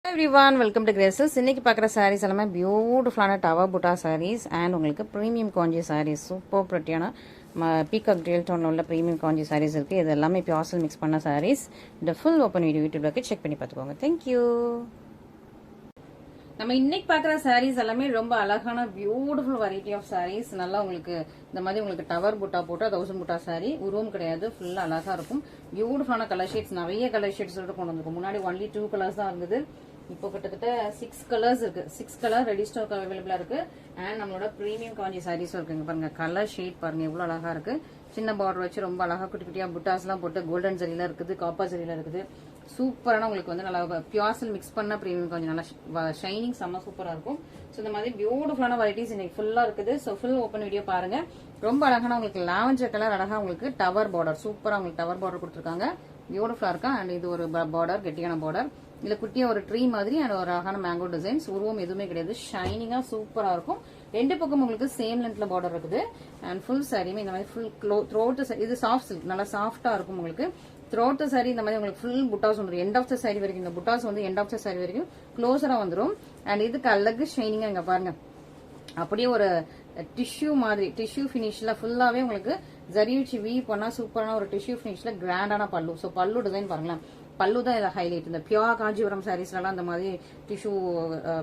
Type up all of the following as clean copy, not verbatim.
Everyone welcome to Graces. இன்னைக்கு பார்க்குற சாரீஸ் எல்லாமே பியூட்டிஃபுல்லான டவர் புட்டா சாரீஸ் அண்ட் உங்களுக்கு ப்ரீமியம் காஞ்சி சாரீஸ், சூப்பர் ப்ரெட்டியான பீகாக் ரியல் டோனில் உள்ள ப்ரீமியம் காஞ்சி சாரீஸ் இருக்குது. இது எல்லாமே பியாசல் மிக்ஸ் பண்ண சாரீஸ். இந்த ஃபுல் ஓப்பன் வீடியோ யூடியூப்ல செக் பண்ணி பார்த்துக்கோங்க. தேங்க்யூ. நம்ம இன்னைக்கு பார்க்குற சாரீஸ் எல்லாமே ரொம்ப அழகான பியூட்டிஃபுல் வெரைட்டி ஆஃப் சாரீஸ். நல்லா உங்களுக்கு இந்த மாதிரி உங்களுக்கு டவர் புட்டா போட்டு 1000 புட்டா சாரி, உருவம் கிடையாது, ஃபுல்லாக அழகா இருக்கும். பியூட்டிஃபுல்லான கலர் ஷேட்ஸ், நிறைய கலர் ஷேட்ஸ் கொண்டு வந்திருக்கும். முன்னாடி ஒன்லி 2 கலர்ஸ் தான் இருந்தது. இப்போ கிட்டத்தட்ட 6 கலர்ஸ் இருக்கு. 6 கலர் ரெடி ஸ்டாக் அவைலபிளா இருக்கு. அண்ட் நம்மளோட ப்ரீமியம் காஞ்சி சாரீஸும் இருக்குங்க. பாருங்க கலர் ஷேட் பாருங்க எவ்வளவு அழகா இருக்கு. சின்ன பார்டர் வச்சு ரொம்ப அழகா குட்டி குட்டியா புட்டாஸ் எல்லாம் போட்டு கோல்டன் ஜரியில இருக்குது, காப்பர் ஜரியில இருக்குது. சூப்பரான உங்களுக்கு வந்து நல்லா பியாசல் மிக்ஸ் பண்ண ப்ரீமியம் காஞ்சி, நல்லா ஷைனிங் செம்ம சூப்பரா இருக்கும். ஸோ இந்த மாதிரி பியூட்டிஃபுல்லான வெரைட்டிஸ் இன்னைக்கு ஃபுல்லா இருக்குது. ஸோ ஃபுல் ஓப்பன் வீடியோ பாருங்க. ரொம்ப அழகான உங்களுக்கு லாவெண்டர் கலர், அழகா உங்களுக்கு டவர் பார்டர், சூப்பரா உங்களுக்கு டவர் பார்டர் கொடுத்துருக்காங்க. பியூட்டிஃபுல்லா இருக்கா. அண்ட் இது ஒரு பார்டர், கெட்டியான பார்டர். இதுல குட்டியா ஒரு ட்ரீ மாதிரி அண்ட் ஒரு அழகான மேங்கோ டிசைன்ஸ். உருவம் எதுவுமே கிடையாது, ஷைனிங்கா சூப்பரா இருக்கும். ரெண்டு பக்கம் உங்களுக்கு சேம் லென்த்ல பார்டர் இருக்குது. அண்ட் ஃபுல் சாரியுமே இந்த மாதிரி ஃபுல் த்ரோட், இது சாஃப்ட் சில்க், நல்லா சாஃப்டா இருக்கும் உங்களுக்கு. த்ரோட் சாரி இந்த மாதிரி உங்களுக்கு ஃபுல் புட்டாஸ் வந்துடும். எண்ட் ஆஃப் த சாரி வரைக்கும் இந்த புட்டாஸ் வந்து எண்ட் ஆஃப் த சாரி வரைக்கும் க்ளோஸரா வந்துடும். அண்ட் இதுக்கு அழகு ஷைனிங்கா இங்க பாருங்க, அப்படியே ஒரு டிஷ்யூ மாதிரி, டிஷ்யூ பினிஷ்ல ஃபுல்லாவே உங்களுக்கு ஜரி வச்சு வீவ் பண்ணா சூப்பரான ஒரு டிஷ்யூ பினிஷ்ல கிராண்டான பல்லு. ஸோ பல்லு டிசைன் பாருங்களேன், பல்லு தான் இதை ஹைலைட். இந்த பியூர் காஞ்சிபுரம் சாரீஸ்லாம் அந்த மாதிரி டிஷ்யூ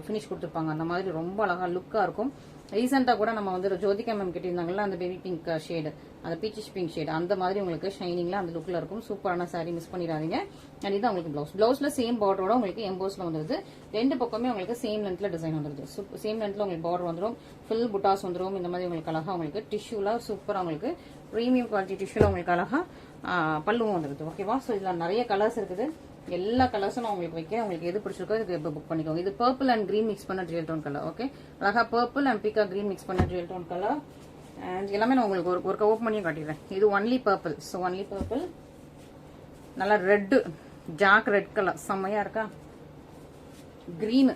பினிஷ் கொடுத்துருப்பாங்க. அந்த மாதிரி ரொம்ப அழகா லுக்கா இருக்கும். ரீசெண்டா கூட நம்ம வந்து ஜோதிகா மேம் கிட்டிருந்தாங்கல்ல, அந்த பேபி பிங்க் ஷேடு, அந்த பீச்சிஷ் பிங்க் ஷேடு, அந்த மாதிரி உங்களுக்கு ஷைனிங்ல அந்த லுக்ல இருக்கும். சூப்பரான சாரி, மிஸ் பண்ணிடாதீங்க. அண்ட் இது உங்களுக்கு பிளவுஸ், பிளவுஸ்ல சேம் பார்டரோட உங்களுக்கு எம்போஸ்ல வந்துருது. ரெண்டு பக்கமே உங்களுக்கு சேம் லென்த்ல டிசைன் வந்துருது. சேம் லென்த்ல உங்களுக்கு பார்டர் வந்துடும், ஃபுல் புட்டாஸ் வந்துடும். இந்த மாதிரி உங்களுக்கு அழகா உங்களுக்கு டிஷ்யூல சூப்பரா உங்களுக்கு ப்ரீமியம் குவாலிட்டி டிஷ்யூல உங்களுக்கு அழகா பல்லுவும் வந்துருது. ஓகேவா. ஸோ இதுல நிறைய கலர்ஸ் இருக்குது. எல்லா கலர்ஸும் நான் உங்களுக்கு வைக்கிறேன். உங்களுக்கு எது பிடிச்சிருக்கோ இதுக்கு இப்போ புக் பண்ணிக்கோங்க. இது பர்பிள் அண்ட் கிரீன் மிக்ஸ் பண்ண ரியல் டோன் கலர். ஓகே, அழகா பர்பிள் அண்ட் பீக்கா கிரீன் மிக்ஸ் பண்ண ரியல் டோன் கலர். அண்ட் எல்லாமே நான் உங்களுக்கு ஒரு ஓப்பன் பண்ணியும் காட்டிடுறேன். இது only purple. So only purple, நல்லா ரெட்டு, டார்க் ரெட் கலர் செம்மையா இருக்கா. கிரீன்,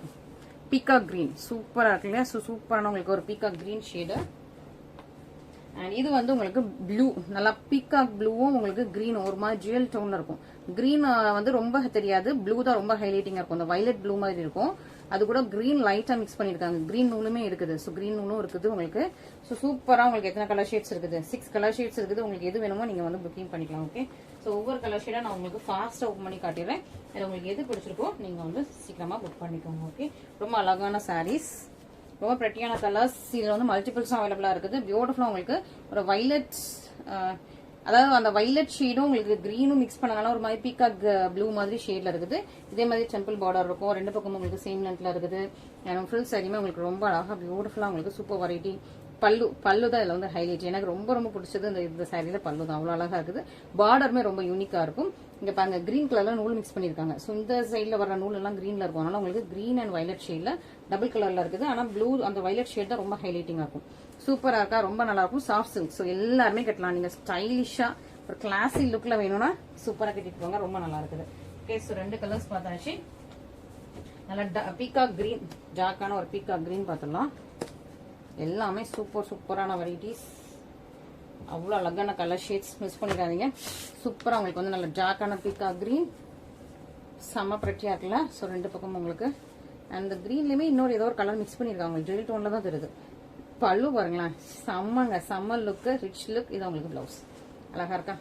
பீக்கா கிரீன் சூப்பரா இருக்கு இல்லையா. ஸோ சூப்பரான உங்களுக்கு ஒரு பீக்கா கிரீன் ஷேடு. அண்ட் இது வந்து உங்களுக்கு ப்ளூ, நல்லா பீகாக் ப்ளூவும் உங்களுக்கு கிரீன் ஒரு மாதிரி ஜுவல் டோன்ல இருக்கும். கிரீன் வந்து ரொம்ப தெரியாது, ப்ளூ தான் ரொம்ப ஹைலைட்டிங்கா இருக்கும். இந்த வயலட் ப்ளூ மாதிரி இருக்கும். அது கூட கிரீன் லைட்டா மிக்ஸ் பண்ணிருக்காங்க. கிரீன் நூலுமே இருக்குது. ஸோ கிரீன் நூலும் இருக்குது உங்களுக்கு. ஸோ சூப்பரா உங்களுக்கு எத்தனை கலர் ஷேட்ஸ் இருக்குது? 6 கலர் ஷேட்ஸ் இருக்குது. உங்களுக்கு எது வேணுமோ நீங்க வந்து புக்கிங் பண்ணிக்கலாம். ஓகே, ஸோ ஒவ்வொரு கலர் ஷேடா நான் உங்களுக்கு ஃபாஸ்டா ஓப்பன் பண்ணி காட்டிடுறேன். அது உங்களுக்கு எது பிடிச்சிருக்கோ நீங்க வந்து சீக்கிரமா புக் பண்ணிக்கோங்க. ஓகே, ரொம்ப அழகான சாரீஸ், ரொம்ப பிரெட்டியான கலர்ஸ். இதுல வந்து மல்டிபிள்ஸும் அவைலபிளா இருக்குது. பியூட்டிஃபுல்லா உங்களுக்கு ஒரு வைலட், அதாவது அந்த வைலட் ஷேடும் உங்களுக்கு கிரீனும் மிக்ஸ் பண்ணனால ஒரு மாதிரி பீகாக் ப்ளூ மாதிரி ஷேட்ல இருக்குது. இதே மாதிரி டெம்பிள் பார்டர் இருக்கும். ரெண்டு பக்கமும் உங்களுக்கு சேம் லென்த்ல இருக்குது. ஃபுல் சாரியுமே உங்களுக்கு ரொம்ப அழகா பியூட்டிஃபுல்லா உங்களுக்கு சூப்பர் வெரைட்டி. பல்லு தான் இதுல வந்து ஹைலைட். எனக்கு ரொம்ப ரொம்ப பிடிச்சது இந்த சாரியில பல்லு தான், அவ்வளவு அழகா இருக்குது. பார்டருமே ரொம்ப யூனிக்கா இருக்கும். இங்க பாருங்க கிரீன் கலர்ல நூல் மிக்ஸ் பண்ணிருக்காங்க. ஸோ இந்த சைட்ல வர நூல் எல்லாம் கிரீன்ல இருக்கும். அதனால உங்களுக்கு கிரீன் அண்ட் வயலட் ஷேட்ல டபுள் கலர்ல இருக்குது. ஆனா ப்ளூ அந்த வயலட் ஷேட் தான் ரொம்ப ஹைலைட்டிங்கா இருக்கும். சூப்பரா இருக்கா, ரொம்ப நல்லா இருக்கும். Soft silk. ஸோ எல்லாருமே கட்டலாம். நீங்க ஸ்டைலிஷா ஒரு கிளாசி லுக்ல வேணும்னா சூப்பரா கட்டிட்டு போங்க, ரொம்ப நல்லா இருக்குது. ஓகே, ஸோ 2 கலர்ஸ் பார்த்தாச்சு. நல்லா பீகாக் கிரீன், டார்க்கான ஒரு பீகாக் கிரீன் பார்த்துடலாம். எல்லாமே சூப்பரான வெரைட்டிஸ், அவ்வளோ அழகான கலர் ஷேட்ஸ், மிஸ் பண்ணிடாதீங்க. சூப்பரா உங்களுக்கு வந்து நல்ல டார்க்கான பீகாக் கிரீன், செம்ம பிரட்டியா இருக்குல்ல. ஸோ 2 பக்கம் உங்களுக்கு அந்த கிரீன்லயுமே இன்னொரு ஏதோ ஒரு கலர் மிக்ஸ் பண்ணிருக்காங்க. ஜெல் டோன்ல தான் தெரியுது. பல்லு பாருங்களேன், செம்மங்க, செம்ம லுக்கு, ரிச் லுக். இது உங்களுக்கு பிளவுஸ் அழகா இருக்கா.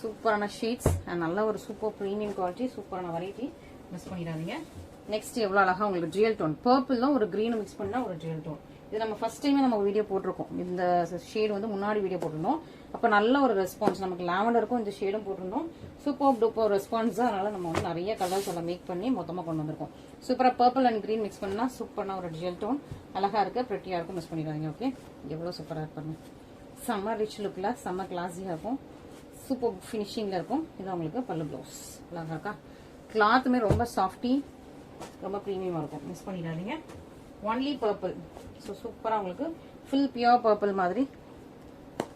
சூப்பரான ஷேட்ஸ் அண்ட் நல்ல ஒரு சூப்பர் ப்ரீமியம் குவாலிட்டி, சூப்பரான வெரைட்டி, மிஸ் பண்ணிடாதீங்க. நெக்ஸ்ட் எவ்வளவு அழகா உங்களுக்கு ஜுவல் டோன், பர்பிள் தான் ஒரு கிரீன் மிக்ஸ் பண்ணா ஒரு ஜுவல் டோன். இது நம்ம ஃபர்ஸ்ட் டைமே நம்ம வீடியோ போட்டிருக்கோம். இந்த ஷேடு வந்து முன்னாடி வீடியோ போட்டிருந்தோம். அப்ப நல்ல ஒரு ரெஸ்பான்ஸ், நமக்கு லாவெண்டருக்கும் இந்த ஷேடும் போட்டிருந்தோம். சூப்பர் டூப்பர் ரெஸ்பான்ஸ் தான். அதனால நம்ம வந்து நிறைய கலர்ஸ் எல்லாம் மேக் பண்ணி மொத்தமா கொண்டு வந்திருக்கோம். சூப்பரா பர்பிள் அண்ட் கிரீன் மிக்ஸ் பண்ணா சூப்பரான ஒரு ஜுவல் டோன், அழகா இருக்கு, பிரெட்டியா இருக்கும், மிஸ் பண்ணிடுவாங்க. ஓகே, எவ்வளவு சூப்பரா இருப்பாங்க. செம்ம ரிச் லுக்ல, செம்ம கிளாஸியா இருக்கும், சூப்பர் பினிஷிங்ல இருக்கும். இது உங்களுக்கு பல்லு பிளவுஸ் அழகா இருக்கா. கிளாத்துமே ரொம்ப சாஃப்டி, ரொம்ப ப்ரீமியமா இருக்கும், மிஸ் பண்ணிடாதீங்க. Only purple. ஸோ சூப்பரா உங்களுக்கு ஃபுல் பியூர் பர்பிள் மாதிரி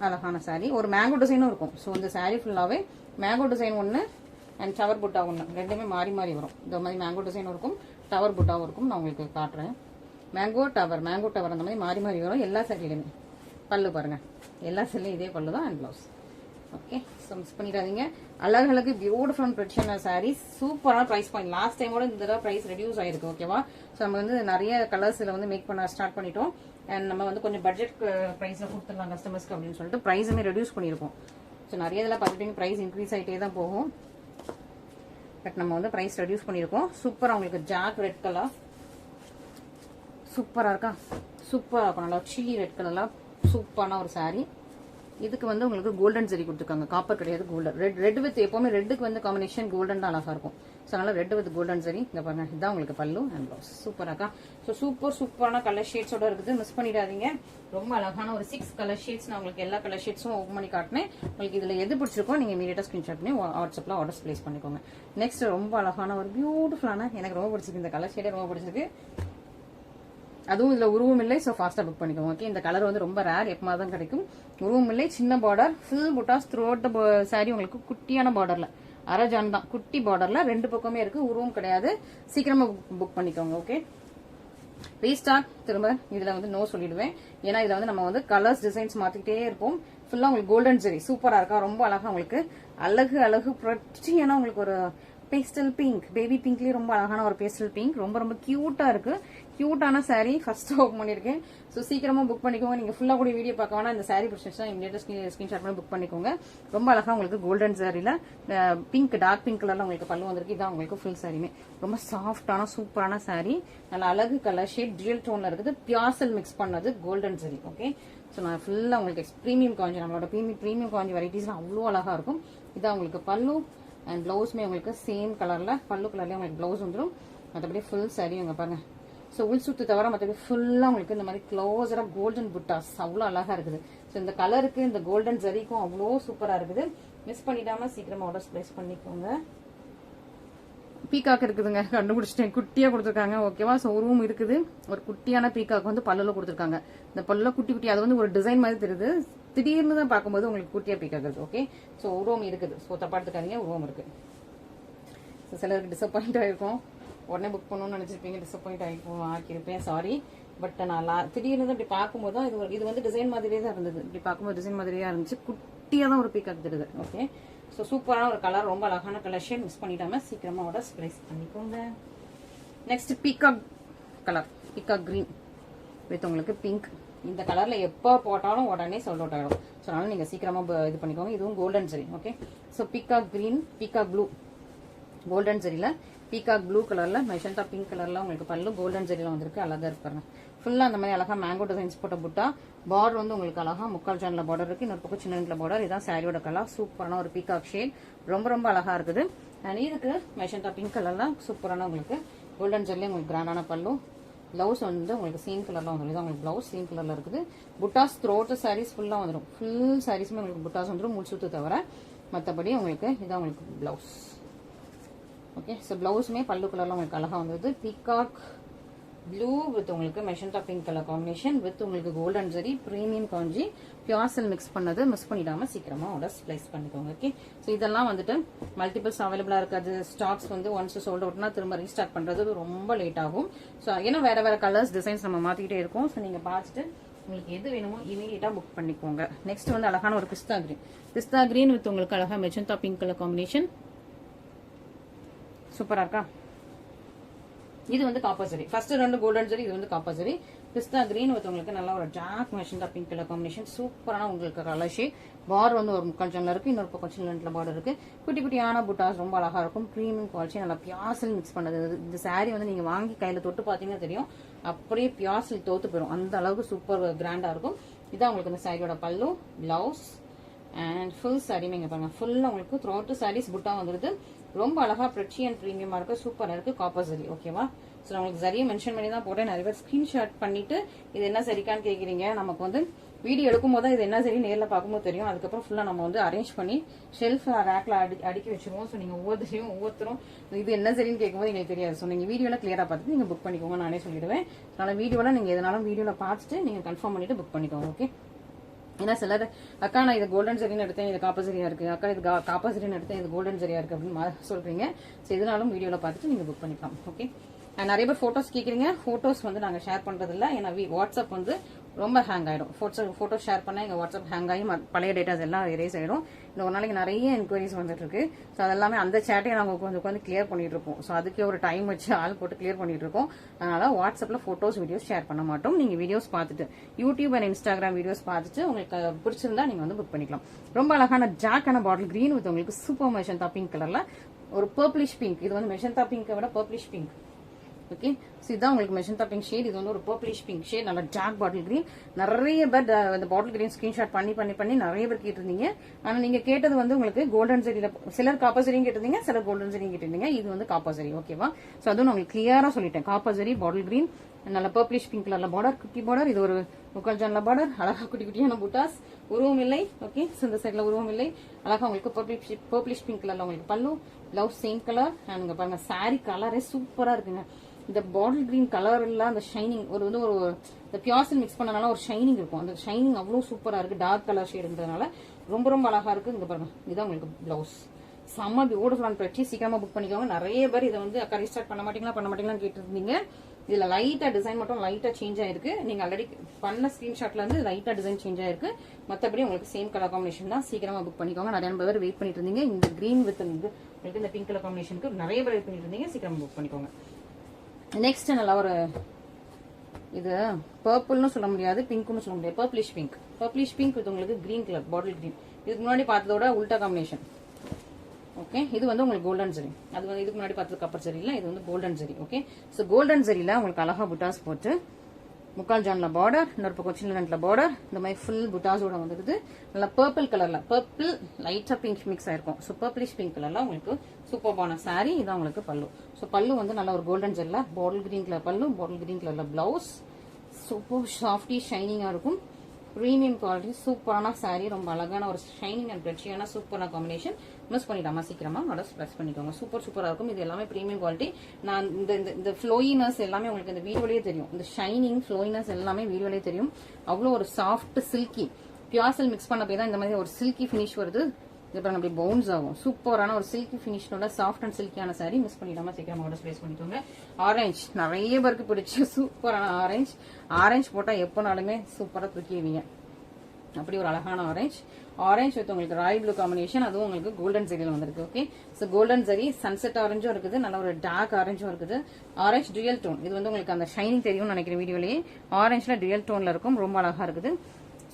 அழகான சாரி. ஒரு மேங்கோ டிசைனும் இருக்கும். ஸோ இந்த சாரி ஃபுல்லாவே மேங்கோ டிசைன் ஒன்று அண்ட் டவர் புட்டா ஒன்று, ரெண்டுமே மாறி மாறி வரும். இந்த மாதிரி மேங்கோ டிசைனும் இருக்கும், டவர் புட்டாவும் இருக்கும். நான் உங்களுக்கு காட்டுறேன். மேங்கோ டவர் அந்த மாதிரி மாறி மாறி வரும் எல்லா சாரியிலுமே. பல்லு பாருங்க, எல்லா சாரிலையும் இதே பல்லு தான். And blouse okay, so miss பண்ணிடாதீங்க. அழகழகு பியூட்டிஃபுல் பிரச்சனை சாரீஸ், சூப்பரான ப்ரைஸ் பாயிண்ட். லாஸ்ட் டைமோட இந்த தடவை ப்ரைஸ் ரெடியூஸ் ஆயிருக்கு. ஓகேவா? ஸோ நம்ம வந்து நிறைய கலர்ஸ்ல வந்து மேக் பண்ண ஸ்டார்ட் பண்ணிட்டோம். அண்ட் நம்ம வந்து கொஞ்சம் பட்ஜெட் ப்ரைஸ்ல கொடுத்துடலாம் கஸ்டமர்ஸ்க்கு அப்படின்னு சொல்லிட்டு ப்ரைஸுமே ரெடியூஸ் பண்ணியிருக்கோம். ஸோ நிறைய இதெல்லாம் பார்த்துட்டீங்க, ப்ரைஸ் இன்க்ரீஸ் ஆகிட்டே தான் போகும். பட் நம்ம வந்து ப்ரைஸ் ரெடியூஸ் பண்ணியிருக்கோம். சூப்பராக உங்களுக்கு ஜாக் ரெட் கலர் சூப்பராக இருக்கா? சூப்பராக இருக்கும். நல்லா சில்லி ரெட் கலர்லாம் சூப்பரான ஒரு சாரீ. இதுக்கு வந்து உங்களுக்கு கோல்டன் ஜெரி கொடுத்துருக்காங்க, காப்பர் கிடையாது, கோல்டன். ரெட் வித் எப்பவுமே ரெட்டுக்கு வந்து காம்பினேஷன் கோல்டன் தான் அழகா இருக்கும். ஸோ அதனால ரெட் வித் கோல்டன் ஜெரி. இங்க பாருங்க, இதுதான் உங்களுக்கு பல்லு அண்ட் ப்ளவுஸ். சூப்பராக்கா. ஸோ சூப்பரான கலர் ஷேட்ஸோட இருக்குது, மிஸ் பண்ணிடாதீங்க. ரொம்ப அழகான ஒரு 6 கலர் ஷேட்ஸ். நான் உங்களுக்கு எல்லா கலர் ஷேட்ஸும் ஓப்பன் பண்ணி காட்டினேன். உங்களுக்கு இதுல எது பிடிச்சிருக்கோ நீங்க இமீடியட்டா ஸ்கிரீன்ஷாட் பண்ணி வாட்ஸ்அப்ல ஆர்டர்ஸ் பிளேஸ் பண்ணிக்கோங்க. நெக்ஸ்ட் ரொம்ப அழகான ஒரு பியூட்டிஃபுல்லான, எனக்கு ரொம்ப பிடிச்சிருக்கு இந்த கலர் ஷேடே ரொம்ப பிடிச்சிருக்கு. அதுவும் இதுல உருவம் இல்லை. ஸோ ஃபாஸ்டா புக் பண்ணிக்கோங்க. ஓகே, இந்த கலர் வந்து ரொம்ப ரேர், எப்பமா தான் கிடைக்கும். உருவம் இல்லை, சின்ன border, full buttas through out the sorry. உங்களுக்கு குட்டியான பார்டர்ல, அரஜான் தான், குட்டி பார்டர்ல 2 பக்கமே இருக்கு, உருவம் கிடையாது. சீக்கிரமா புக் பண்ணிக்கோங்க. ஓகே, ரீஸ்டாக் திரும்ப இதுல வந்து நோ சொல்லிடுவேன். ஏன்னா இதுல வந்து நம்ம வந்து கலர்ஸ் டிசைன்ஸ் மாத்திக்கிட்டே இருப்போம். ஃபுல்லா உங்களுக்கு கோல்டன் ஜெரி சூப்பரா இருக்கா, ரொம்ப அழகா உங்களுக்கு அழகு பிரச்சியான உங்களுக்கு ஒரு பேஸ்டல் பிங்க், பேபி பிங்க்லயே ரொம்ப அழகான ஒரு பேஸ்டல் பிங்க், ரொம்ப கியூட்டா இருக்கு. கியூட்டான சாரீ ஃபர்ஸ்ட் ஓப்பன் பண்ணிருக்கேன். ஸோ சீக்கிரமா புக் பண்ணிக்கோங்க. நீங்க ஃபுல்லா கூட வீடியோ பார்க்க வேணா, இந்த சாரீ பிடிச்சிருச்சா இமீடியட்டா ஸ்கிரீன்ஷாட் பண்ணி புக் பண்ணிக்கோங்க. ரொம்ப அழகா உங்களுக்கு கோல்டன் சாரில பிங்க், டார்க் பிங்க் கலர்ல உங்களுக்கு பல்லு வந்திருக்கு. இதான் உங்களுக்கு ஃபுல் சாரியுமே ரொம்ப சாஃப்டான சூப்பரான சாரீ. நல்ல அழகு கலர் ஷேட், டியூல் டோன்ல இருக்குது, பியாசல் மிக்ஸ் பண்ணது கோல்டன் சாரி. ஓகே, ஸோ நான் ஃபுல்லா உங்களுக்கு பிரீமியம் காஞ்சி, நம்மளோட பிரீமியம் காஞ்சி வெரைட்டிஸ்லாம் அவ்வளோ அழகா இருக்கும். இதான் உங்களுக்கு பல்லு அண்ட் பிளவுஸ்மே உங்களுக்கு சேம் கலர்ல, பல்லு கலர்லயே உங்களுக்கு பிளவுஸ் வந்துடும். மற்றபடி ஃபுல் சாரி உங்க பாருங்க. ஸோ உள் சுத்து தவிர மற்றபடி ஃபுல்லா உங்களுக்கு இந்த மாதிரி க்ளோஸரா கோல்டன் புட்டாஸ் அவ்வளோ அழகா இருக்குது. ஸோ இந்த கலருக்கு இந்த கோல்டன் ஜரிக்கும் அவ்வளோ சூப்பரா இருக்குது. மிஸ் பண்ணிடாம சீக்கிரமா ஆர்டர்ஸ் பிளேஸ் பண்ணிக்கோங்க. பீகாக் இருக்குதுங்க, கண்டுபிடிச்சிட்டேன், குட்டியா கொடுத்துருக்காங்க. ஓகேவா? ஸோ உருவம் இருக்குது, ஒரு குட்டியான பீகாக் வந்து பல்லுல கொடுத்துருக்காங்க. இந்த பல்லுல குட்டி அது வந்து ஒரு டிசைன் மாதிரி தெரியுது. திடீர்னு தான் பார்க்கும்போது உங்களுக்கு குட்டியா பீகாக் இருக்கு. ஓகே, ஸோ உருவம் இருக்குது. ஸோ தப்பா எடுத்துக்காதீங்க, உருவம் இருக்கு. ஸோ சிலருக்கு டிசப்பாயிண்ட் ஆயிருக்கும், உடனே புக் பண்ணணும்னு நினைச்சிருப்பீங்க, டிசப்பாயிண்ட் ஆக்கியிருப்பேன், சாரி. பட் நான் திடீர்னு தான் இப்படி பார்க்கும்போது தான் இது வந்து டிசைன் மாதிரியே தான் இருந்தது. இப்படி பார்க்கும்போது டிசைன் மாதிரியா இருந்துச்சு, குட்டியா தான் ஒரு பீகாக் தெரியுது. ஓகே, ஸோ சூப்பரான ஒரு கலர், ரொம்ப அழகான கலெக்ஷன். மிஸ் பண்ணிடாம சீக்கிரமா ஆர்டர்ஸ் பிளேஸ் பண்ணிக்கோங்க. Next peacock colour, peacock green with உங்களுக்கு பிங்க். இந்த கலர்ல எப்போ போட்டாலும் உடனே சோல்ட் அவுட் ஆகிடும். ஸோ அதனால நீங்க சீக்கிரமா இது பண்ணிக்கோங்க. இதுவும் golden zari. Okay, so peacock green, peacock blue, golden ஜெரியில பீகாக் ப்ளூ கலர்ல, மெஜந்தா பிங்க் கலர்ல உங்களுக்கு பல்லு கோல்டன் ஜெரியில வந்திருக்கு. அழகா இருப்பாருங்க. ஃபுல்லா அந்த மாதிரி அழகா மேங்கோ டிசைன்ஸ் போட்ட புட்டா. பார்டர் வந்து உங்களுக்கு அழகா முக்கால் ஜான்ல பார்டர் இருக்கு, இன்னொரு பக்கம் சின்ன பார்டர். இதான் சாரியோட கலர். சூப்பரான ஒரு பீகாக் ஷேட், ரொம்ப அழகா இருக்குது. அண்ட் இதுக்கு மெஜந்தா பிங்க் கலர்ல சூப்பரான உங்களுக்கு கோல்டன் ஜெரியில உங்களுக்கு கிராண்டான பல்லு. பிளவுஸ் வந்து உங்களுக்கு சேம் கலர்ல வந்துடும். இதான் உங்களுக்கு பிளவுஸ் சேம் கலர்ல இருக்குது. புட்டாஸ் த்ரோட் சாரீஸ் ஃபுல்லா வந்துடும். ஃபுல் சாரீஸுமே உங்களுக்கு புட்டாஸ் வந்துடும், முழுசுத்து தவிர. மற்றபடி உங்களுக்கு இதான் உங்களுக்கு பிளவுஸ். ஓகே, ஸோ பிளவுஸுமே பல்லு கலர்ல உங்களுக்கு அழகா வந்தது. பீகாக் ப்ளூ வித் உங்களுக்கு magenta pink colour combination with உங்களுக்கு கோல்டன் ஜெரி, பிரீமியம் காஞ்சி, பியாசல் மிக்ஸ் பண்ணது. மிஸ் பண்ணிடாம சீக்கிரமா ஆர்டர்ஸ் பிளேஸ் பண்ணிக்கோங்க. ஓகே, ஸோ இதெல்லாம் வந்துட்டு மல்டிபிள்ஸ் அவைலபிளா இருக்காது. ஸ்டாக்ஸ் வந்து ஒன்ஸ் சோல்ட் அவுட்னா திரும்ப ரீஸ்டார்ட் பண்றது ரொம்ப லேட் ஆகும். ஸோ ஏன்னா வேற கலர்ஸ் டிசைன்ஸ் நம்ம மாத்திக்கிட்டே இருக்கோம். ஸோ நீங்க பார்த்துட்டு உங்களுக்கு எது வேணுமோ இமீடியட்டா புக் பண்ணிக்கோங்க. நெக்ஸ்ட் வந்து அழகான ஒரு பிஸ்தா கிரீன் வித் உங்களுக்கு அழகா மெஜந்தா பிங்க் கலர் காம்பினேஷன். சூப்பரா இருக்கா? இது வந்து copper zari. First 2 golden zari, இது வந்து copper zari. Pista green with உங்களுக்கு நல்ல ஒரு dark magenta pink colour combination. சூப்பரான உங்களுக்கு கலர் ஷேட். பார்டர் வந்து ஒரு முக்கால் ஜான்ல இருக்கு, இன்னொரு பக்கம் சின்ன பார்டர் இருக்கு. குட்டியான புட்டாஸ் ரொம்ப அழகா இருக்கும். பிரீமியம் குவாலிட்டி, நல்லா பியாசல் மிக்ஸ் பண்ணது. இந்த சாரி வந்து நீங்க வாங்கி கையில தொட்டு பாத்தீங்கன்னா தெரியும், அப்படியே பியாசல் தோத்து போயிடும். அந்த அளவுக்கு சூப்பர் கிராண்டா இருக்கும். இதான் உங்களுக்கு இந்த சாரியோட பல்லு, பிளவுஸ் அண்ட் ஃபுல் சாரியுமே இங்க பாருங்க. ஃபுல்லா உங்களுக்கு த்ரோட் சாரீஸ் புட்டா வந்துருது. ரொம்ப அழகா பிரெச்சி அண்ட் பிரீமியமா இருக்கு, சூப்பரா இருக்கு. காப்பர் ஜரி. ஓகேவா? ஸோ உங்களுக்கு சரியா மென்ஷன் பண்ணி தான் போட்டேன். நிறைய பேர் ஸ்கிரீன்ஷாட் பண்ணிட்டு இது என்ன சரிக்கான்னு கேட்குறீங்க. நமக்கு வந்து வீடியோ எடுக்கும் போது இது என்ன சரி நேரில் பார்க்கும்போது தெரியும். அதுக்கப்புறம் ஃபுல்லா நம்ம வந்து அரேஞ்ச் பண்ணி ஷெல்ஃப் ரேக்ல அடுக்கி வச்சிருவோம். ஸோ நீங்க ஒவ்வொருத்தரும் இது என்ன சரின்னு கேட்கும்போது எங்களுக்கு தெரியாது. ஸோ நீங்க வீடியோல கிளியரா பார்த்துட்டு நீங்க புக் பண்ணிக்கோங்க, நானே சொல்லிடுவேன். அதனால வீடியோல நீங்க எதனாலும் வீடியோல பார்த்துட்டு நீங்க கன்ஃபார்ம் பண்ணிட்டு புக் பண்ணிக்கோங்க. ஓகே, ஏன்னா சிலர் அக்கா நான் இது கோல்டன் ஜெரின்னு எடுத்தேன், இது காப்பர் ஜெரியா இருக்கு, அக்கா இது காப்பர் ஜெரின்னு எடுத்தேன், இது கோல்டன் ஜெரியா இருக்கு அப்படின்னு சொல்றீங்க. ஸோ இதனாலும் வீடியோல பார்த்துட்டு நீங்க புக் பண்ணிக்கலாம். ஓகே, நிறைய பேர் போட்டோஸ் கேட்குறீங்க. போட்டோஸ் வந்து நாங்கள் ஷேர் பண்றது இல்லை, ஏன்னா வாட்ஸ்அப் வந்து ரொம்ப ஹேங் ஆகிடும். ஃபோட்டோ ஷேர் பண்ணால் எங்கள் வாட்ஸ்அப் ஹேங் ஆகி பழைய டேட்டாஸ் எல்லாம் எரேஸ் ஆகிடும். இந்த ஒரு நாளைக்கு நிறைய என்கொயரிஸ் வந்துட்டு இருக்கு. ஸோ அதெல்லாமே அந்த சேட்டையை நாங்கள் உட்காந்து கிளியர் பண்ணிட்டு இருக்கோம். ஸோ அதுக்கே ஒரு டைம் வச்சு ஆள் போட்டு கிளியர் பண்ணிட்டு இருக்கோம். அதனால வாட்ஸ்அப்பில் ஃபோட்டோஸ் வீடியோஸ் ஷேர் பண்ண மாட்டோம். நீங்கள் வீடியோஸ் பார்த்துட்டு யூடியூப் அண்ட் இன்ஸ்டாகிராம் வீடியோஸ் பார்த்துட்டு உங்களுக்கு பிடிச்சிருந்தா நீங்கள் வந்து புக் பண்ணிக்கலாம். ரொம்ப அழகான ஜாக்கான பாட்டில் கிரீன் வித் உங்களுக்கு சூப்பர் மெஜந்தா பிங்க் கலரில் ஒரு பர்பிளிஷ் பிங்க். இது வந்து மெஜந்தா பிங்கை விட பர்பிளிஷ் பிங்க். ஓகே, ஸோ இதான் உங்களுக்கு மெஜந்தா பிங்க் ஷேட். இது வந்து ஒரு பர்பிளிஷ் பிங்க் ஷேட், நல்ல டார்க் பாட்டில் கிரீன். நிறைய பேர் இந்த பாட்டில் கிரீன் ஸ்கிரீன்ஷாட் பண்ணி நிறைய பேர் கேட்டிருந்தீங்க. ஆனால் நீங்க கேட்டது வந்து உங்களுக்கு கோல்டன் ஜெரியில, சிலர் காப்பர் ஜெரியும் கேட்டிருந்தீங்க, சிலர் கோல்டன் ஜெரியும் கேட்டிருந்தீங்க. இது வந்து காப்பர் ஜெரி. ஓகேவா? ஸோ அதுவும் நான் உங்களுக்கு கிளியரா சொல்லிட்டேன். காப்பர் ஜெரி பாட்டில் கிரீன், நல்ல பர்பிளிஷ் பிங்க் கலர்ல பார்டர், குட்டி பார்டர். இது ஒரு முக்கால் ஜான்ல பார்டர், அழகா குட்டி குட்டியான புட்டாஸ், உருவம் இல்லை. ஓகே, ஸோ இந்த சைட்ல உருவம் இல்லை. அழகா உங்களுக்கு பர்பிளிஷ் பிங்க் கலர்ல உங்களுக்கு பல்லு, பிளவுஸ் சேம் கலர். அண்ட் பாருங்க சாரி கலரே சூப்பரா இருக்குங்க. இந்த பாட்டில் கிரீன் கலர் இல்ல, அந்த ஷைனிங் ஒரு இந்த பியாசல் மிக்ஸ் பண்ணனால ஒரு ஷைனிங் இருக்கும். அந்த ஷைனிங் அவ்வளவு சூப்பரா இருக்கு. டார்க் கலர் ஷேடுன்றதுனால ரொம்ப ரொம்ப அழகா இருக்கு. இங்க பாருங்க, இதுதான் உங்களுக்கு பிளவுஸ். செம்ம பியூட்டிஃபுல்லான பிரச்சி. சீக்கிரமா புக் பண்ணிக்கோங்க. நிறைய பேர் இதை வந்து அக்கா ரீஸ்டார்ட் பண்ண மாட்டீங்களான்னு கேட்டிருந்தீங்க. இதுல லைட்டா டிசைன் மட்டும் லைட்டா சேஞ்ச் ஆயிருக்கு. நீங்க ஆல்ரெடி பண்ண ஸ்கிரீன்ஷாட்ல இருந்து லைட்டா டிசைன் சேஞ்ச் ஆயிருக்கு. மத்தபடி உங்களுக்கு சேம் கலர் காம்பினேஷன் தான். சீக்கிரமா புக் பண்ணிக்கோங்க. நிறைய பேர் வெயிட் பண்ணிட்டு இருந்தீங்க. இந்த கிரீன் வித் இந்த பிங்க் கலர் காம்பினேஷனுக்கு நிறைய பேர் வெயிட் பண்ணிட்டு இருந்தீங்க. சீக்கிரமா புக் பண்ணிக்கோங்க. நெக்ஸ்ட் நல்லா ஒரு இது பர்பிள்னு சொல்ல முடியாது, பிங்க்னு சொல்ல முடியாது. பர்பிளிஷ் பிங்க் வித் உங்களுக்கு கிரீன் கலர் பாட்டில் கிரீன். இதுக்கு முன்னாடி பார்த்ததோட உல்டா காம்பினேஷன். ஓகே, இது வந்து உங்களுக்கு கோல்டன் ஜெரி. அது வந்து இதுக்கு முன்னாடி பார்த்தது கப்பர் ஜெரி இல்ல, இது வந்து golden zari. Okay, so golden ஜெரியில உங்களுக்கு அழகா புட்டாஸ் போட்டு முக்கால் ஜான்ல பார்டர், இன்னொரு பக்கம் சின்ன ரெண்டுல பார்டர், இந்த மாதிரி ஃபுல் புட்டாஸோட வந்துருது. நல்லா பர்பிள் கலர்ல, பர்பிள் லைட்டா பிங்க் மிக்ஸ் ஆயிருக்கும். ஸோ பர்பிளிஷ் பிங்க் கலர்ல உங்களுக்கு சூப்பர்பான சாரி. இதான் உங்களுக்கு பல்லு. ஸோ பல்லு வந்து நல்ல ஒரு கோல்டன் ஜெல்ல பாட்டில் கிரீன் கலர் பல்லு, பாட்டில் கிரீன் கலர்ல பிளவுஸ். சூப்பர் சாஃப்டி ஷைனிங்கா இருக்கும். பிரீமியம் குவாலிட்டி சூப்பரான சாரி. ரொம்ப அழகான ஒரு ஷைனிங் அண்ட் பிரெச்சியான சூப்பரான காம்பினேஷன். மிஸ் பண்ணிடாம சீக்கிரமா ஆர்டர் ப்ளஸ் பண்ணிக்கோங்க. சூப்பரா இருக்கும். இது எல்லாமே பிரீமியம் குவாலிட்டி. நான் இந்த ஃப்ளோயினஸ் எல்லாமே உங்களுக்கு இந்த வீடியோலயே தெரியும். இந்த ஷைனிங் ஃப்ளோயினஸ் எல்லாமே வீடியோலயே தெரியும். அவ்வளோ ஒரு சாஃப்ட் சில்கி பியாசல் மிக்ஸ் பண்ண போய் தான் இந்த மாதிரி ஒரு சில்கி ஃபினிஷ் வருது. இது பாருங்க அப்படி பவுன்ஸ் ஆகும். சூப்பரான ஒரு சில்கி ஃபினிஷோட சாஃப்ட் அண்ட் சில்கியான சாரி. மிஸ் பண்ணிடாம சீக்கிரமா ஆர்டர் பிளேஸ் பண்ணிக்கோங்க. ஆரஞ்சு நிறைய பேருக்கு பிடிச்ச சூப்பரான ஆரஞ்சு போட்டா எப்போனாலுமே சூப்பரா தூக்கிடுவீங்க. அப்படி ஒரு அழகான ஆரஞ்சு வித் உங்களுக்கு ராயல் ப்ளூ காம்பினேஷன். அதுவும் உங்களுக்கு கோல்டன் ஜெரியில வந்திருக்கு. Okay, so golden zari sunset ஆரஞ்சும் இருக்குது, நல்ல ஒரு டார்க் ஆரஞ்சும் இருக்குது. Orange dual tone. இது வந்து உங்களுக்கு அந்த ஷைனிங் தெரியும்னு நினைக்கிறேன் வீடியோலயே. ஆரஞ்சுல டுயல் டோன்ல இருக்கும். ரொம்ப அழகா இருக்குது.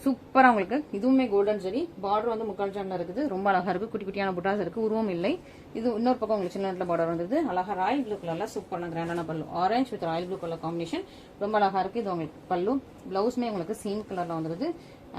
சூப்பரா உங்களுக்கு இதுவுமே கோல்டன் ஜெரி. பார்டர் வந்து முக்கால் ஜான்ல இருக்குது. ரொம்ப அழகா இருக்கு. குட்டி குட்டியான புட்டாஸ் இருக்கு. உருவம் இல்லை. இது இன்னொரு பக்கம் உங்களுக்கு சின்ன பார்டர் வந்தது. அழகா ராயல் ப்ளூ கலர்ல சூப்பரான கிராண்டான பல்லு. Orange with Royal blue colour combination ரொம்ப அழகா இருக்கு. இது உங்களுக்கு பல்லு. பிளவுஸ்மே உங்களுக்கு சேம் கலர்ல வந்துருது.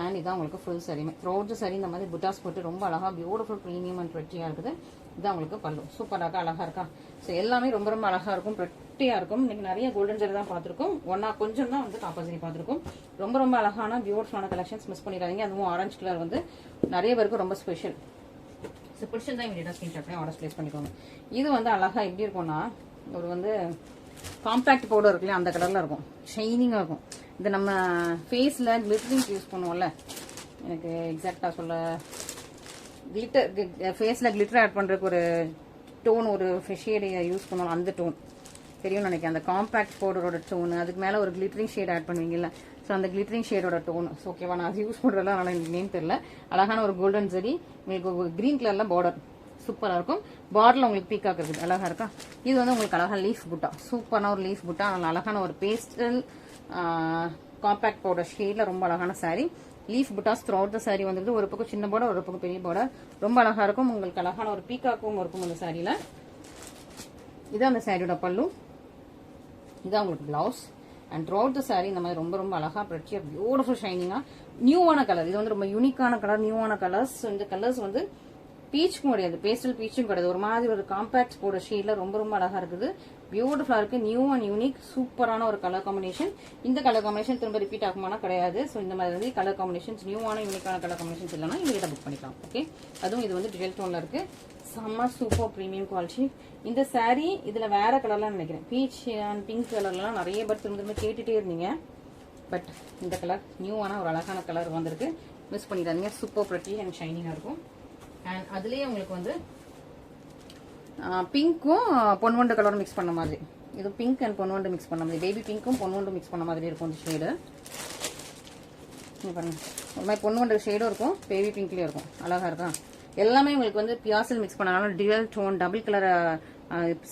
அண்ட் இதான் உங்களுக்கு ஃபுல் சரிமே த்ரோட் சரி. இந்த மாதிரி புட்டாஸ் போட்டு ரொம்ப அழகா பியூட்டிஃபுல் பிரீமியம் அண்ட் பிரெட்டியா இருக்குது. இதான் உங்களுக்கு பல்லு. சூப்பரா இருக்கா, அழகா இருக்கா? ஸோ எல்லாமே ரொம்ப ரொம்ப அழகா இருக்கும், பிரெட்டியா இருக்கும். இன்னைக்கு நிறைய கோல்டன் ஜெரி தான் பார்த்திருக்கோம். கொஞ்சம் தான் வந்து காப்பர் ஜெரி பார்த்திருக்கோம். ரொம்ப ரொம்ப அழகான பியூட்டிஃபுல்லான கலெக்ஷன்ஸ். மிஸ் பண்ணிடாதீங்க. அதுவும் ஆரஞ்சு கலர் வந்து நிறைய பேருக்கு ரொம்ப ஸ்பெஷல். ஸோ பிடிச்சிருந்தா இமீடியட்டா ஸ்கிரீன்ஷாட் பண்ணி ஆர்டர் பிளேஸ் பண்ணிக்கோங்க. இது வந்து அழகா எப்படி இருக்கும்னா ஒரு வந்து காம்பாக்ட் பவுடர் இருக்குல்லையா, அந்த கலர்ல இருக்கும். ஷைனிங்கா இருக்கும். இது நம்ம ஃபேஸ்ல கிளிட்டரிங் யூஸ் பண்ணுவோம்ல, எனக்கு எக்ஸாக்டா சொல்ல கிளிட்டர் ஃபேஸ்ல கிளிட்டர் ஆட் பண்றதுக்கு ஒரு டோன், ஒரு ஷேடு யூஸ் பண்ணுவோம். அந்த டோன் தெரியும் நினைக்கிறேன். அந்த காம்பாக்ட் பவுடரோட டோன். அதுக்கு மேல ஒரு கிளிட்டரிங் ஷேட் ஆட் பண்ணுவீங்கல்ல, ஸோ அந்த கிளிட்டரிங் ஷேடோட டோன். ஓகேவா? நான் அது யூஸ் பண்றதுல அதனால எனக்கு நேம் தெரியல. அழகான ஒரு கோல்டன் ஜெரி. உங்களுக்கு கிரீன் கலர்ல பார்டர் சூப்பரா இருக்கும். பார்டர்ல உங்களுக்கு பீக்காக் இருக்குது. அழகா இருக்கா? இது வந்து உங்களுக்கு அழகா லீஃப் புட்டா. சூப்பரான ஒரு லீஃப் புட்டா. அழகான ஒரு பேஸ்டல் காம்பாக்ட் பவுடர் ஷேட்ல ரொம்ப அழகான sorry. Leaf buttas through out the sorry வந்துருது. ஒரு பக்கம் சின்ன பார்டர், ஒரு பக்கம் பெரிய பார்டர். ரொம்ப அழகா இருக்கும். உங்களுக்கு அழகான ஒரு பீக்காக்கும் இருக்கும் அந்த சாரியில. இதான் அந்த சாரியோட பல்லு. இதான் உங்களுக்கு blouse. And through out the sorry இந்த மாதிரி ரொம்ப ரொம்ப அழகா பிரெட்டியா பியூட்டிஃபுல் ஷைனிங்கா நியூவான கலர். இது வந்து ரொம்ப யூனிக்கான கலர், நியூவான கலர்ஸ். இந்த கலர்ஸ் வந்து பீச்சுக்கும் கிடையாது, பேஸ்டல் பீச்சும் கிடையாது. ஒரு மாதிரி ஒரு காம்பாக்ட் போட ஷேட்ல ரொம்ப ரொம்ப அழகா இருக்குது. பியூட்டிஃபுல்லா இருக்கு. நியூ அண்ட் யூனிக் சூப்பரான ஒரு கலர் காம்பினேஷன். இந்த கலர் காம்பினேஷன் திரும்ப ரிப்பீட் ஆகுமானா கிடையாது. ஸோ இந்த மாதிரி வந்து கலர் காம்பினேஷன்ஸ் நியூவான யூனிக்கான கலர் காம்பினேஷன்ஸ் இல்லைன்னா இவங்க புக் பண்ணிக்கலாம். ஓகே, அதுவும் இது வந்து டுவெல் டோன்ல இருக்கு. செம்ம சூப்பர் பிரீமியம் குவாலிட்டி. இந்த சாரீ இதுல வேற கலர்லாம் நினைக்கிறேன். பீச் அண்ட் பிங்க் கலர்லாம் நிறைய பேர் திரும்ப திரும்ப கேட்டுட்டே இருந்தீங்க. பட் இந்த கலர் நியூவான ஒரு அழகான கலர் வந்திருக்கு. மிஸ் பண்ணிடாதீங்க. சூப்பர் பிரெட்டி அண்ட் ஷைனிங்கா இருக்கும். அண்ட் அதுலயே உங்களுக்கு வந்து பிங்க்கும் பொன்வண்டு கலரும் மிக்ஸ் பண்ண மாதிரி. இது பிங்க் அண்ட் பொன்வண்டு மிக்ஸ் பண்ண மாதிரி, பேபி பிங்க்கும் பொன்வண்டும் மிக்ஸ் பண்ண மாதிரி இருக்கும் இந்த ஷேடு. இங்கே பாருங்கள் ஒரு மாதிரி பொண்ணு கொண்ட ஷேடும் இருக்கும், பேபி பிங்க்லேயும் இருக்கும். அழகாக இருக்கா? எல்லாமே உங்களுக்கு வந்து பியாசல் மிக்ஸ் பண்ணனால dual tone double colour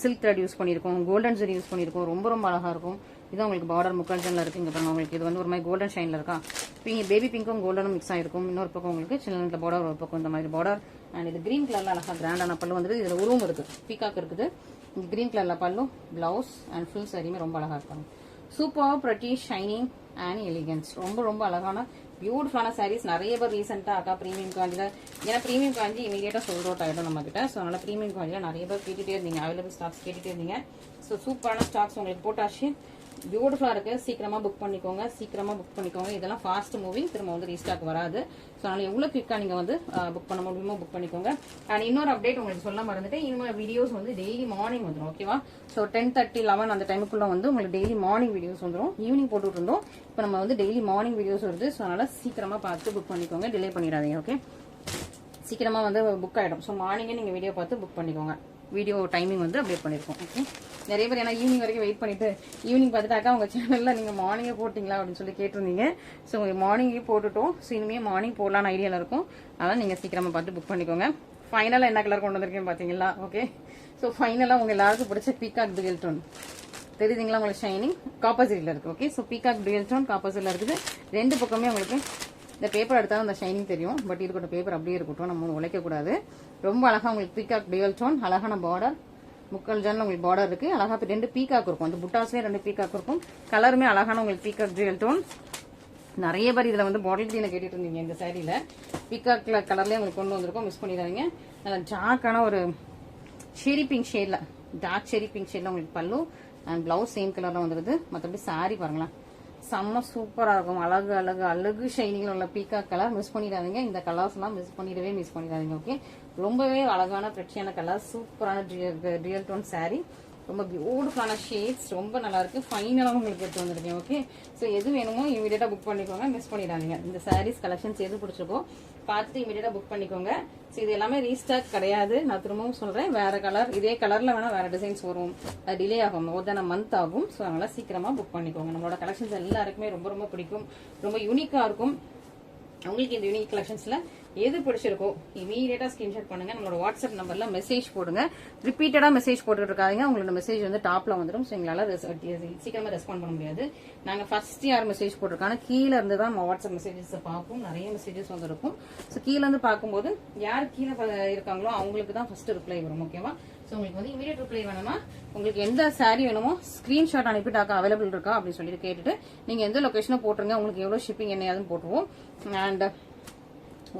silk thread use பண்ணியிருக்கோம், கோல்டன் ஜெரி யூஸ் பண்ணியிருக்கோம். ரொம்ப ரொம்ப அழகாக இருக்கும். இது உங்களுக்கு பார்டர் முக்கால்ஜனில் இருக்குது. இங்கே பாருங்க உங்களுக்கு இது வந்து ஒரு மாதிரி கோல்டன் ஷைனில் இருக்கா? பேபி பிங்க்கும் கோல்டனும் மிக்ஸ் ஆகிருக்கும். இன்னொரு பக்கம் உங்களுக்கு சின்ன பார்டர், ஒரு பக்கம் இந்த மாதிரி பார்டர். அண்ட் இது கிரீன் கலரில் அழகாக கிராண்டான பல்லு வந்துட்டு இதில் உருவம் இருக்குது, பீகாக் இருக்குது. இங்கே கிரீன் கலரில் பல்லு, பிளவுஸ் அண்ட் ஃபுல் சாரியுமே ரொம்ப அழகாக இருப்பாங்க. Super pretty shining and elegance. ரொம்ப ரொம்ப அழகான பியூட்டிஃபுல்லான சாரீஸ். நிறைய பேர் ரீசெண்டாக அக்கா ப்ரீமியம் காஞ்சியில், ஏன்னா ப்ரீமியம் காஞ்சி இமீடியட்டாக சோல்ட் அவுட் ஆகிடும் நம்ம கிட்ட. ஸோ அதனால் ப்ரீமியம் காஞ்சியில் நிறைய பேர் கேட்டுகிட்டே இருந்தீங்க, அவைலபிள் ஸ்டாக்ஸ் கேட்டுகிட்டே இருந்தீங்க. ஸோ சூப்பரான ஸ்டாக்ஸ் உங்களுக்கு போட்டாச்சு. பியூட்டிஃபுல்லாக இருக்குது. சீக்கிரமாக புக் பண்ணிக்கோங்க. இதெல்லாம் ஃபாஸ்ட் மூவிங், திரும்ப வந்து ரீஸ்டாக் வராது. ஸோ அதனால் எவ்வளோ குயிக்காக நீங்கள் வந்து புக் பண்ண முடியுமோ புக் பண்ணிக்கோங்க. அண்ட் இன்னொரு அப்டேட் உங்களுக்கு சொல்ல மறந்துட்டு, இன்னொரு வீடியோஸ் வந்து டெய்லி மார்னிங் வந்துடும். ஓகேவா? ஸோ 10:30, 11 அந்த டைமுக்குள்ளே வந்து உங்களுக்கு டெய்லி மார்னிங் வீடியோஸ் வந்துடும். ஈவினிங் போட்டுட்டு இருந்தோம், இப்போ நம்ம வந்து டெய்லி மார்னிங் வீடியோஸ் வருது. ஸோ அதனால் சீக்கிரமாக பார்த்து புக் பண்ணிக்கோங்க, டிலே பண்ணிடாதீங்க. ஓகே, சீக்கிரமாக வந்து புக் ஆகிடும். ஸோ மார்னிங்கே நீங்கள் வீடியோ பார்த்து புக் பண்ணிக்கோங்க. வீடியோ டைமிங் வந்து அப்டேட் பண்ணியிருக்கோம். ஓகே, நிறைய பேர் ஏன்னா ஈவினிங் வரைக்கும் வெயிட் பண்ணிட்டு ஈவினிங் பார்த்துட்டாக்கா உங்கள் சேனலில் நீங்கள் மார்னிங்கே போட்டிங்களா அப்படின்னு சொல்லி கேட்டிருந்தீங்க. ஸோ மார்னிங்கே போட்டுட்டோம். ஸோ இனிமேல் மார்னிங் போடலான்னு ஐடியாவில் இருக்கும். அதனால் நீங்கள் சீக்கிரமாக பார்த்து புக் பண்ணிக்கோங்க. ஃபைனலாக என்ன கலர் கொண்டு வந்திருக்கேன்னு பார்த்தீங்களா? ஓகே, ஸோ ஃபைனலாக உங்கள் எல்லாருக்கும் பிடிச்ச பீகாக் டுவெல் டோன் தெரியுதுங்களா? உங்களுக்கு ஷைனிங் காப்பர்ஸில் இருக்குது. Okay, so peacock dual tone காப்பர்ஸில் இருக்குது. ரெண்டு பக்கமே உங்களுக்கு இந்த பேப்பர் எடுத்தாலும் அந்த ஷைனிங் தெரியும். பட் இருக்கட்டும், பேப்பர் அப்படியே இருக்கட்டும், நம்ம உழைக்கக்கூடாது. ரொம்ப அழகாக உங்களுக்கு பீகாக் டுவெல் டோன், அழகான பார்டர், முக்கால் ஜானில் உங்களுக்கு பார்டர் இருக்குது. அழகாக 2 பீகாக் இருக்கும், அந்த புட்டாஸ்லேயே 2 பீகாக் இருக்கும். கலருமே அழகான உங்களுக்கு பீகாக் டுவெல் டோன். நிறைய பேர் இதில் வந்து பாட்டில் கிரீனை கேட்டுட்டு இருந்தீங்க. இந்த சாரியில் பீகாக் கலர்லேயே உங்களுக்கு கொண்டு வந்திருக்கோம், மிஸ் பண்ணிடாதீங்க. நல்லா டார்க்கான ஒரு ஷெரி பிங்க் ஷேடில், டார்க் ஷெரி பிங்க் ஷேடில் உங்களுக்கு பல்லு அண்ட் பிளவுஸ் சேம் கலரில் வந்துடுது. மற்றபடி சாரி பாருங்களேன், செம்ம சூப்பராக இருக்கும். அழகு அழகு அழகு ஷைனிங்கில் உள்ள பீகாக் கலர் மிஸ் பண்ணிடாதீங்க. இந்த கலர்ஸ்லாம் மிஸ் பண்ணிடாதீங்க. ஓகே, ரொம்பவே அழகான பிரச்சியான கலர், சூப்பரான ரியல் டோன் சாரி. ரொம்ப பியூட்டிஃபுல்லான ஷேட்ஸ், ரொம்ப நல்லா இருக்கு. ஃபைனலாக உங்களுக்கு எடுத்து வந்திருக்கேன். ஓகே, ஸோ எது வேணுமோ இமீடியட்டாக புக் பண்ணிக்கோங்க, மிஸ் பண்ணிடாதீங்க. இந்த சாரீஸ் கலெக்ஷன்ஸ் எது பிடிச்சிருக்கோ பார்த்துட்டு இமீடியட்டாக புக் பண்ணிக்கோங்க. ஸோ இது எல்லாமே ரீஸ்டாக் கிடையாது, நான் திரும்பவும் சொல்கிறேன். வேறு கலர், இதே கலரில் வேணால் வேறு டிசைன்ஸ் வரும், அது டிலே ஆகும், மோர் தென் மந்த் ஆகும். ஸோ அதனால் சீக்கிரமாக புக் பண்ணிக்கோங்க. நம்மளோட கலெக்ஷன்ஸ் எல்லாருக்குமே ரொம்ப ரொம்ப பிடிக்கும், ரொம்ப யூனிக்காக இருக்கும். உங்களுக்கு இந்த யூனிக் கலெக்ஷன்ஸில் எது பிடிச்சிருக்கோ இமீடியட்டாக ஸ்கிரீன்ஷாட் பண்ணுங்க. நம்மளோட வாட்ஸ்அப் நம்பரில் மெசேஜ் போடுங்க. ரிப்பீட்டடாக மெசேஜ் போட்டுட்டு இருக்காங்க, உங்களோட மெசேஜ் வந்து டாப்பில் வந்துடும். ஸோ எங்களால் சீக்கிரமாக ரெஸ்பாண்ட் பண்ண முடியாது. நாங்கள் ஃபர்ஸ்ட் யார் மெசேஜ் போட்டிருக்காங்க கீழே இருந்து தான் நம்ம வாட்ஸ்அப் மெசேஜஸை பார்ப்போம். நிறைய மெசேஜஸ் வந்துருக்கும். ஸோ கீழேருந்து பார்க்கும்போது யார் கீழே இருக்காங்களோ அவங்களுக்கு தான் ஃபர்ஸ்ட் ரிப்ளை வரும். ஓகேவா? ஸோ உங்களுக்கு வந்து இமீடியட் ரிப்ளை வேணுமா, உங்களுக்கு எந்த சாரீ வேணுமோ ஸ்க்ரீன்ஷாட் அனுப்பிட்டாக்கா அவைலபிள் இருக்கா அப்படின்னு சொல்லிட்டு கேட்டுட்டு நீங்கள் எந்த லொக்கேஷனை போட்டுருங்க, உங்களுக்கு எவ்வளோ ஷிப்பிங் என்னையாதுன்னு போட்டுருவோம். அண்ட்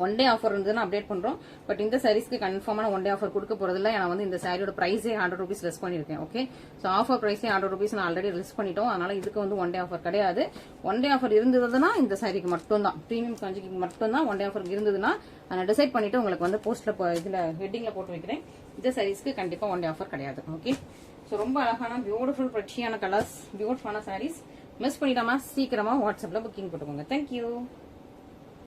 1 டே ஆஃபர் இருந்ததுன்னு அப்டேட் பண்ணுறோம். பட் இந்த சாரீஸ்க்கு கன்ஃபார்மான 1 டே ஆஃபர் கொடுக்க போகிறதில்ல. நான் வந்து இந்த சாரியோட ப்ரைஸே 100 rupees லெஸ் பண்ணியிருக்கேன். ஓகே, ஸோ ஆஃபர் ப்ரைஸே 100 rupees நான் ஆல்ரெடி லெஸ் பண்ணிட்டோம். அதனால் இதுக்கு வந்து 1 டே ஆஃபர் கிடையாது. 1 டே ஆஃபர் இருந்ததுன்னா இந்த சாரிக்கு மட்டும்தான், ப்ரீமியம் காஞ்சிக்கு மட்டும்தான் 1 டே ஆஃபர் இருந்ததுன்னா நான் டிசைட் பண்ணிவிட்டு உங்களுக்கு வந்து போஸ்ட்டில் இதில் ஹெட்டிங்கில் போட்டு வைக்கிறேன். இந்த சாரீஸ்க்கு கண்டிப்பாக 1 டே ஆஃபர் கிடையாது. ஓகே, ஸோ ரொம்ப அழகான பியூட்டிஃபுல் பிரச்சியான கலர்ஸ், பியூட்டிஃபுல்லான சாரீஸ் மிஸ் பண்ணிடாமல் சீக்கிரமாக வாட்ஸ்அப்பில் புக்கிங் போட்டுக்கோங்க. தேங்க்யூ.